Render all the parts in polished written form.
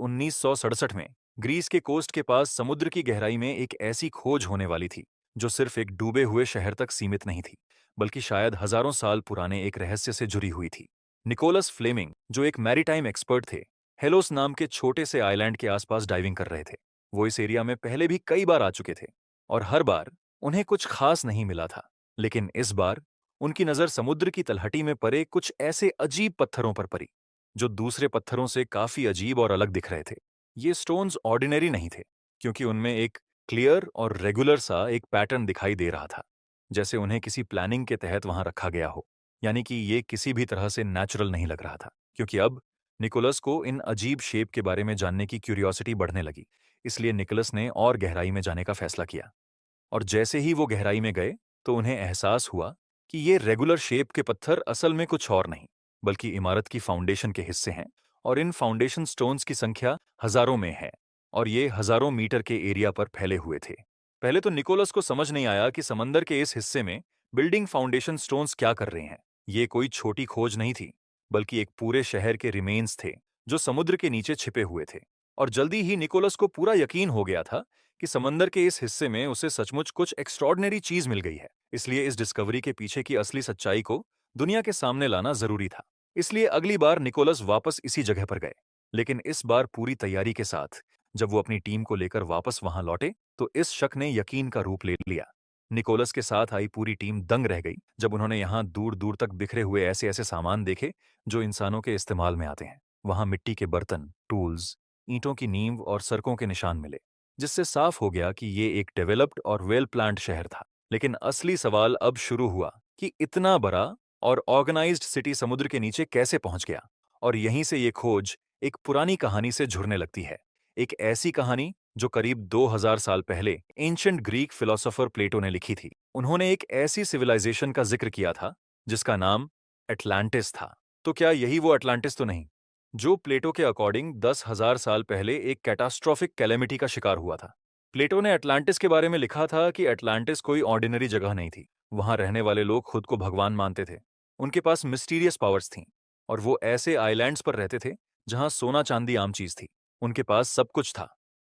1967 में ग्रीस के कोस्ट के पास समुद्र की गहराई में एक ऐसी खोज होने वाली थी जो सिर्फ एक डूबे हुए शहर तक सीमित नहीं थी, बल्कि शायद हजारों साल पुराने एक रहस्य से जुड़ी हुई थी। निकोलस फ्लेमिंग, जो एक मैरीटाइम एक्सपर्ट थे, हेलोस नाम के छोटे से आइलैंड के आसपास डाइविंग कर रहे थे। वो इस एरिया में पहले भी कई बार आ चुके थे और हर बार उन्हें कुछ खास नहीं मिला था। लेकिन इस बार उनकी नजर समुद्र की तलहटी में पड़े कुछ ऐसे अजीब पत्थरों पर पड़ी जो दूसरे पत्थरों से काफी अजीब और अलग दिख रहे थे। ये स्टोन्स ऑर्डिनरी नहीं थे, क्योंकि उनमें एक क्लियर और रेगुलर सा एक पैटर्न दिखाई दे रहा था, जैसे उन्हें किसी प्लानिंग के तहत वहां रखा गया हो। यानी कि ये किसी भी तरह से नेचुरल नहीं लग रहा था। क्योंकि अब निकोलस को इन अजीब शेप के बारे में जानने की क्यूरियोसिटी बढ़ने लगी, इसलिए निकोलस ने और गहराई में जाने का फैसला किया। और जैसे ही वो गहराई में गए तो उन्हें एहसास हुआ कि ये रेगुलर शेप के पत्थर असल में कुछ और नहीं, बल्कि इमारत की फाउंडेशन के हिस्से हैं। और इन फाउंडेशन स्टोन्स की संख्या हजारों में है और ये हजारों मीटर के एरिया पर फैले हुए थे। पहले तो निकोलस को समझ नहीं आया कि समंदर के इस हिस्से में बिल्डिंग फाउंडेशन स्टोन्स क्या कर रहे हैं। ये कोई छोटी खोज नहीं थी, बल्कि एक पूरे शहर के रिमेन्स थे जो समुद्र के नीचे छिपे हुए थे। और जल्दी ही निकोलस को पूरा यकीन हो गया था कि समंदर के इस हिस्से में उसे सचमुच कुछ एक्स्ट्रॉर्डिनरी चीज मिल गई है। इसलिए इस डिस्कवरी के पीछे की असली सच्चाई को दुनिया के सामने लाना जरूरी था। इसलिए अगली बार निकोलस वापस इसी जगह पर गए, लेकिन इस बार पूरी तैयारी के साथ। जब वो अपनी टीम को लेकर वापस वहां लौटे तो इस शक ने यकीन का रूप ले लिया। निकोलस के साथ आई पूरी टीम दंग रह गई जब उन्होंने यहां दूर दूर तक बिखरे हुए ऐसे ऐसे सामान देखे जो इंसानों के इस्तेमाल में आते हैं। वहां मिट्टी के बर्तन, टूल्स, ईंटों की नींव और सड़कों के निशान मिले, जिससे साफ हो गया कि ये एक डेवलप्ड और वेल प्लान्ड शहर था। लेकिन असली सवाल अब शुरू हुआ कि इतना बड़ा और ऑर्गेनाइज्ड सिटी समुद्र के नीचे कैसे पहुंच गया। और यहीं से ये खोज एक पुरानी कहानी से जुड़ने लगती है। एक ऐसी कहानी जो करीब 2000 साल पहले एंशिएंट ग्रीक फिलोसोफर प्लेटो ने लिखी थी। उन्होंने एक ऐसी सिविलाइजेशन का जिक्र किया था जिसका नाम एटलांटिस था। तो क्या यही वो अटलांटिस तो नहीं, जो प्लेटो के अकॉर्डिंग 10,000 साल पहले एक कैटास्ट्रोफिक कैलेमिटी का शिकार हुआ था। प्लेटो ने अटलांटिस के बारे में लिखा था कि अटलांटिस कोई ऑर्डिनरी जगह नहीं थी। वहां रहने वाले लोग खुद को भगवान मानते थे। उनके पास मिस्टीरियस पावर्स थीं और वो ऐसे आइलैंड्स पर रहते थे जहां सोना चांदी आम चीज थी। उनके पास सब कुछ था।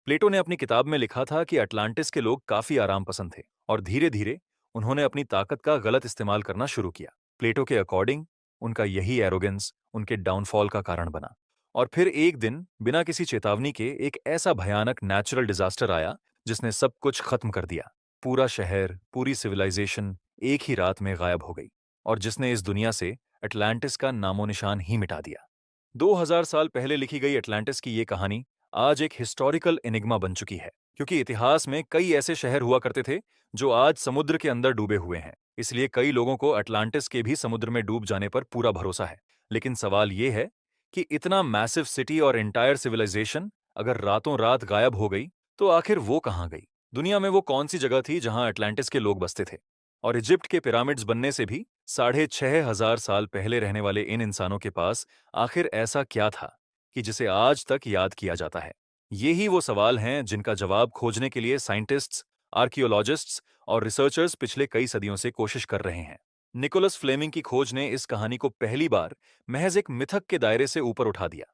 प्लेटो ने अपनी किताब में लिखा था कि अटलांटिस के लोग काफी आराम पसंद थे और धीरे धीरे उन्होंने अपनी ताकत का गलत इस्तेमाल करना शुरू किया। प्लेटो के अकॉर्डिंग उनका यही एरोगेंस उनके डाउनफॉल का कारण बना। और फिर एक दिन बिना किसी चेतावनी के एक ऐसा भयानक नेचुरल डिजास्टर आया जिसने सब कुछ खत्म कर दिया। पूरा शहर, पूरी सिविलाइजेशन एक ही रात में गायब हो गई और जिसने इस दुनिया से अटलांटिस का नामो निशान ही मिटा दिया। 2000 साल पहले लिखी गई अटलांटिस की ये कहानी आज एक हिस्टोरिकल एनिग्मा बन चुकी है, क्योंकि इतिहास में कई ऐसे शहर हुआ करते थे जो आज समुद्र के अंदर डूबे हुए हैं। इसलिए कई लोगों को अटलांटिस के भी समुद्र में डूब जाने पर पूरा भरोसा है। लेकिन सवाल ये है कि इतना मैसिव सिटी और एंटायर सिविलाइजेशन अगर रातों रात गायब हो गई तो आखिर वो कहाँ गई? दुनिया में वो कौन सी जगह थी जहां अटलांटिस के लोग बसते थे? और इजिप्ट के पिरामिड्स बनने से भी 6,500 साल पहले रहने वाले इन इंसानों के पास आखिर ऐसा क्या था कि जिसे आज तक याद किया जाता है? ये ही वो सवाल हैं जिनका जवाब खोजने के लिए साइंटिस्ट्स, आर्कियोलॉजिस्ट्स और रिसर्चर्स पिछले कई सदियों से कोशिश कर रहे हैं। निकोलस फ्लेमिंग की खोज ने इस कहानी को पहली बार महज एक मिथक के दायरे से ऊपर उठा दिया।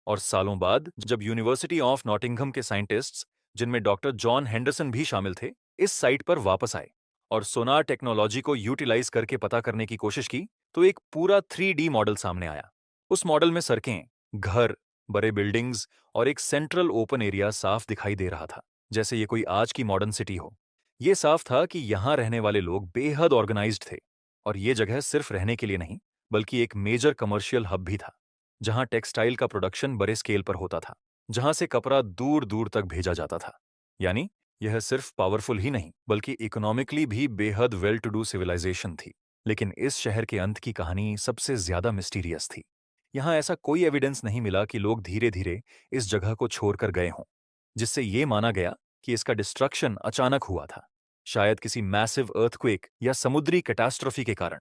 और सालों बाद जब यूनिवर्सिटी ऑफ नॉटिंघम के साइंटिस्ट्स, जिनमें डॉक्टर जॉन हेंडरसन भी शामिल थे, इस साइट पर वापस आए और सोनार टेक्नोलॉजी को यूटिलाइज करके पता करने की कोशिश की, तो एक पूरा 3D मॉडल सामने आया। उस मॉडल में सड़कें, घर, बड़े बिल्डिंग्स और एक सेंट्रल ओपन एरिया साफ दिखाई दे रहा था, जैसे ये कोई आज की मॉडर्न सिटी हो। ये साफ था कि यहाँ रहने वाले लोग बेहद ऑर्गेनाइज्ड थे और ये जगह सिर्फ रहने के लिए नहीं, बल्कि एक मेजर कमर्शियल हब भी था, जहाँ टेक्सटाइल का प्रोडक्शन बड़े स्केल पर होता था, जहाँ से कपड़ा दूर दूर तक भेजा जाता था। यानी यह सिर्फ पावरफुल ही नहीं, बल्कि इकोनॉमिकली भी बेहद वेल टू डू सिविलाइजेशन थी। लेकिन इस शहर के अंत की कहानी सबसे ज्यादा मिस्टीरियस थी। यहाँ ऐसा कोई एविडेंस नहीं मिला कि लोग धीरे धीरे इस जगह को छोड़कर गए हों, जिससे ये माना गया कि इसका डिस्ट्रक्शन अचानक हुआ था, शायद किसी मैसिव अर्थक्वेक या समुद्री कैटास्ट्रोफी के कारण।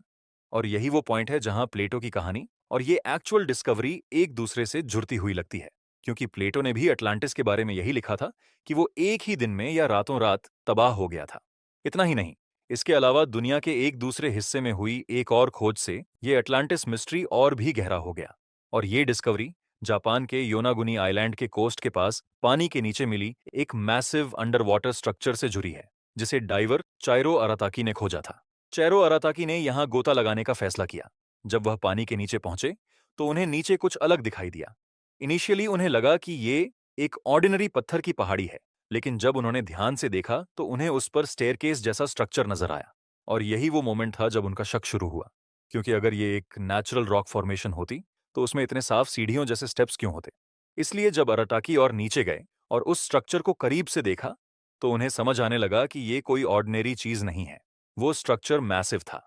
और यही वो पॉइंट है जहां प्लेटो की कहानी और ये एक्चुअल डिस्कवरी एक दूसरे से जुड़ती हुई लगती है, क्योंकि प्लेटो ने भी अटलांटिस के बारे में यही लिखा था कि वो एक ही दिन में या रातों रात तबाह हो गया था। इतना ही नहीं, इसके अलावा दुनिया के एक दूसरे हिस्से में हुई एक और खोज से ये अटलांटिस मिस्ट्री और भी गहरा हो गया। और ये डिस्कवरी जापान के योनागुनी आइलैंड के कोस्ट के पास पानी के नीचे मिली एक मैसिव अंडर वाटर स्ट्रक्चर से जुड़ी है, जिसे डाइवर चाइरो अराताकी ने खोजा था। चाइरो अराताकी ने यहां गोता लगाने का फैसला किया। जब वह पानी के नीचे पहुंचे तो उन्हें नीचे कुछ अलग दिखाई दिया। इनिशियली उन्हें लगा कि ये एक ऑर्डिनरी पत्थर की पहाड़ी है, लेकिन जब उन्होंने ध्यान से देखा तो उन्हें उस पर स्टेयरकेस जैसा स्ट्रक्चर नजर आया। और यही वो मोमेंट था जब उनका शक शुरू हुआ, क्योंकि अगर ये एक नेचुरल रॉक फॉर्मेशन होती तो उसमें इतने साफ सीढ़ियों जैसे स्टेप्स क्यों होते। इसलिए जब अराटाकी और नीचे गए और उस स्ट्रक्चर को करीब से देखा तो उन्हें समझ आने लगा कि ये कोई ऑर्डिनरी चीज नहीं है। वो स्ट्रक्चर मैसिव था,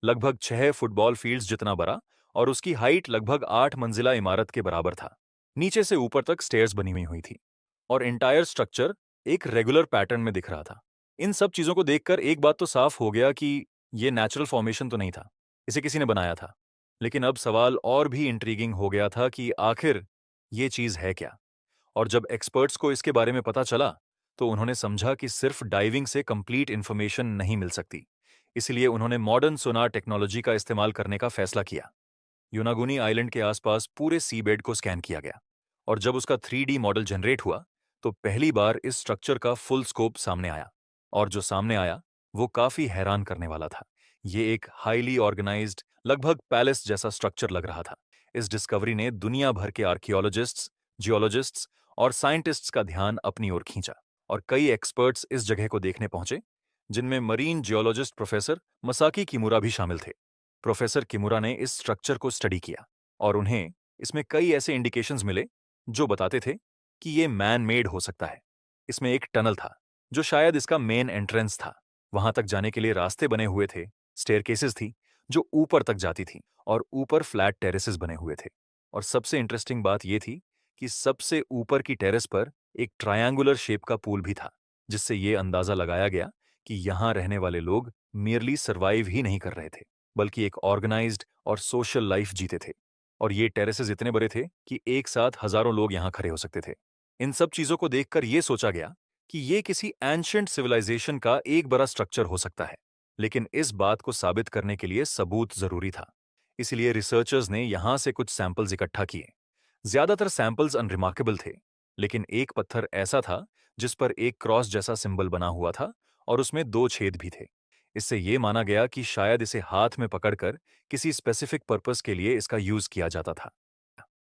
लगभग 6 फुटबॉल फील्ड्स जितना बड़ा, और उसकी हाइट लगभग 8 मंजिला इमारत के बराबर था। नीचे से ऊपर तक स्टेयर्स बनी हुई थी और एंटायर स्ट्रक्चर एक रेगुलर पैटर्न में दिख रहा था। इन सब चीजों को देखकर एक बात तो साफ हो गया कि ये नेचुरल फॉर्मेशन तो नहीं था, इसे किसी ने बनाया था। लेकिन अब सवाल और भी इंट्रीगिंग हो गया था कि आखिर ये चीज है क्या। और जब एक्सपर्ट्स को इसके बारे में पता चला तो उन्होंने समझा कि सिर्फ डाइविंग से कंप्लीट इन्फॉर्मेशन नहीं मिल सकती। इसलिए उन्होंने मॉडर्न सोनार टेक्नोलॉजी का इस्तेमाल करने का फैसला किया। योनागुनी आइलैंड के आसपास पूरे सीबेड को स्कैन किया गया और जब उसका 3D मॉडल जनरेट हुआ तो पहली बार इस स्ट्रक्चर का फुल स्कोप सामने आया। और जो सामने आया वो काफी हैरान करने वाला था। ये एक हाईली ऑर्गेनाइज्ड, लगभग पैलेस जैसा स्ट्रक्चर लग रहा था। इस डिस्कवरी ने दुनिया भर के आर्कियोलॉजिस्ट्स, जियोलॉजिस्ट्स और साइंटिस्ट्स का ध्यान अपनी ओर खींचा और कई एक्सपर्ट्स इस जगह को देखने पहुंचे, जिनमें मरीन जियोलॉजिस्ट प्रोफेसर मसाकी किमुरा भी शामिल थे। प्रोफेसर किमुरा ने इस स्ट्रक्चर को स्टडी किया और उन्हें इसमें कई ऐसे इंडिकेशंस मिले जो बताते थे कि ये मैन मेड हो सकता है। इसमें एक टनल था जो शायद इसका मेन एंट्रेंस था। वहां तक जाने के लिए रास्ते बने हुए थे, स्टेयरकेसेस थी जो ऊपर तक जाती थी और ऊपर फ्लैट टेरेसेस बने हुए थे। और सबसे इंटरेस्टिंग बात यह थी कि सबसे ऊपर की टेरेस पर एक ट्रायंगुलर शेप का पूल भी था, जिससे ये अंदाजा लगाया गया कि यहां रहने वाले लोग मियरली सर्वाइव ही नहीं कर रहे थे, बल्कि एक ऑर्गेनाइज्ड और सोशल लाइफ जीते थे। और ये टेरेसेस इतने बड़े थे कि एक साथ हजारों लोग यहां खड़े हो सकते थे। इन सब चीजों को देखकर यह सोचा गया कि ये किसी एंशिएंट सिविलाइजेशन का एक बड़ा स्ट्रक्चर हो सकता है। लेकिन इस बात को साबित करने के लिए सबूत जरूरी था। इसलिए रिसर्चर्स ने यहां से कुछ सैंपल्स इकट्ठा किए। ज्यादातर सैंपल्स अनरिमार्केबल थे, लेकिन एक पत्थर ऐसा था जिस पर एक क्रॉस जैसा सिंबल बना हुआ था और उसमें 2 छेद भी थे। इससे यह माना गया कि शायद इसे हाथ में पकड़कर किसी स्पेसिफिक पर्पस के लिए इसका यूज किया जाता था।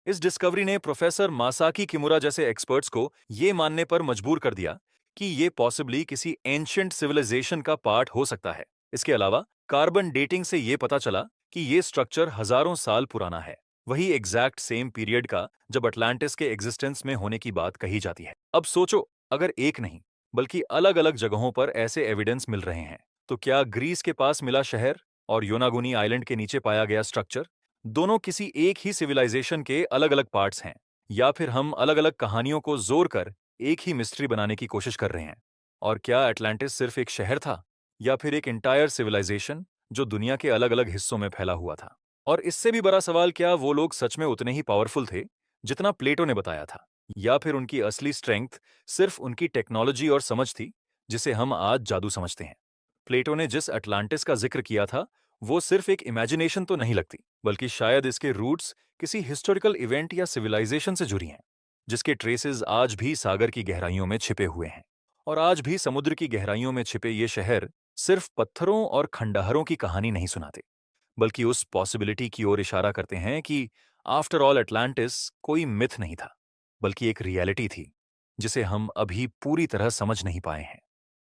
इस डिस्कवरी ने प्रोफेसर मासाकी किमुरा जैसे एक्सपर्ट्स को यह मानने पर मजबूर कर दिया कि यह पॉसिबली किसी एंशिएंट सिविलाइजेशन का पार्ट हो सकता है। इसके अलावा कार्बन डेटिंग से यह पता चला कि यह स्ट्रक्चर हजारों साल पुराना है, वही एग्जैक्ट सेम पीरियड का जब अटलांटिस के एग्जिस्टेंस में होने की बात कही जाती है। अब सोचो, अगर एक नहीं बल्कि अलग अलग जगहों पर ऐसे एविडेंस मिल रहे हैं, तो क्या ग्रीस के पास मिला शहर और योनागुनी आइलैंड के नीचे पाया गया स्ट्रक्चर दोनों किसी एक ही सिविलाइजेशन के अलग अलग पार्ट्स हैं? या फिर हम अलग अलग कहानियों को जोड़ कर एक ही मिस्ट्री बनाने की कोशिश कर रहे हैं? और क्या अटलांटिस सिर्फ एक शहर था या फिर एक इंटायर सिविलाइजेशन जो दुनिया के अलग अलग हिस्सों में फैला हुआ था? और इससे भी बड़ा सवाल, क्या वो लोग सच में उतने ही पावरफुल थे जितना प्लेटो ने बताया था? या फिर उनकी असली स्ट्रेंथ सिर्फ उनकी टेक्नोलॉजी और समझ थी, जिसे हम आज जादू समझते हैं? प्लेटो ने जिस अटलांटिस का जिक्र किया था वो सिर्फ एक इमेजिनेशन तो नहीं लगती, बल्कि शायद इसके रूट्स किसी हिस्टोरिकल इवेंट या सिविलाइजेशन से जुड़ी हैं, जिसके ट्रेसेस आज भी सागर की गहराइयों में छिपे हुए हैं। और आज भी समुद्र की गहराइयों में छिपे ये शहर सिर्फ पत्थरों और खंडहरों की कहानी नहीं सुनाते, बल्कि उस पॉसिबिलिटी की ओर इशारा करते हैं कि आफ्टर ऑल अटलांटिस कोई मिथ नहीं था, बल्कि एक रियलिटी थी जिसे हम अभी पूरी तरह समझ नहीं पाए हैं।